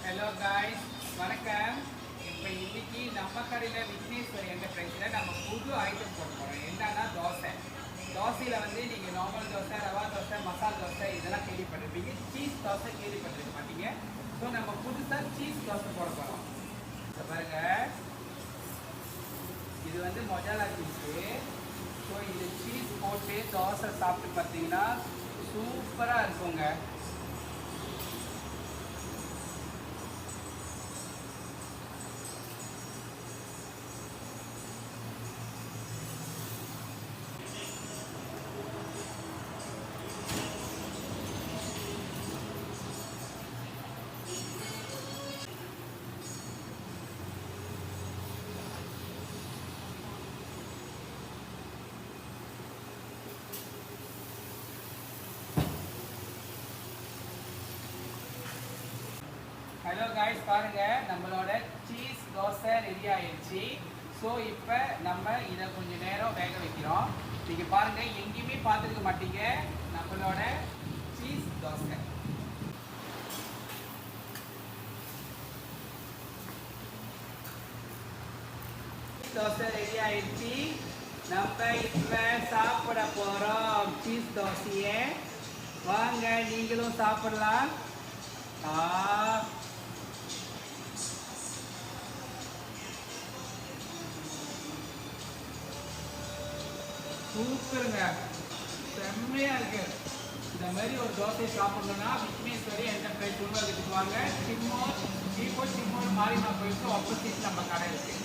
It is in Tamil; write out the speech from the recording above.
ஹலோ காய்ஸ், வணக்கம். இப்போ இன்னைக்கு நம்ம கடையில் விக்னேஸ்வரி என்டர்பிரைஸில் நம்ம புது ஐட்டம் போட போகிறோம். என்னன்னா தோசை. தோசையில் வந்து நீங்கள் நார்மல் தோசை, ரவா தோசை, மசால் தோசை இதெல்லாம் கேள்விப்பட்டிருப்பீங்க. சீஸ் தோசை கேள்விப்பட்டிருக்க மாட்டீங்க. ஸோ நம்ம புதுசாக சீஸ் தோசை போட போகிறோம். பாருங்க, இது வந்து மொஜாலா சீஸு. ஸோ இந்த சீஸ் போட்டு தோசை சாப்பிட்டு பார்த்தீங்கன்னா சூப்பராக இருக்குங்க. ஹலோ காய்ஸ், பாருங்க, நம்மளோட சீஸ் தோசை ரெடி ஆயிடுச்சு. ஸோ இப்போ நம்ம இதை கொஞ்சம் நேரம் வேக வைக்கிறோம். நீங்கள் பாருங்க, எங்கேயுமே பார்த்துருக்க மாட்டீங்க நம்மளோட சீஸ் தோசை. தோசை ரெடி ஆயிடுச்சு. நம்ம இப்போ சாப்பிட போகிறோம் சீஸ் தோசையை. வாங்க, நீங்களும் சாப்பிடலாம். சூப்பருங்க, செம்மையா இருக்கு. இந்த மாதிரி ஒரு தோசையை சாப்பிடணும்னா விக்னேஸ்வரி என்டர்பிரைஸ் உருவாக்கிட்டு வாங்க. சிம்மோர் மாறிமா போயிட்டு ஆப்போசிட் நம்ம கடை இருக்கு.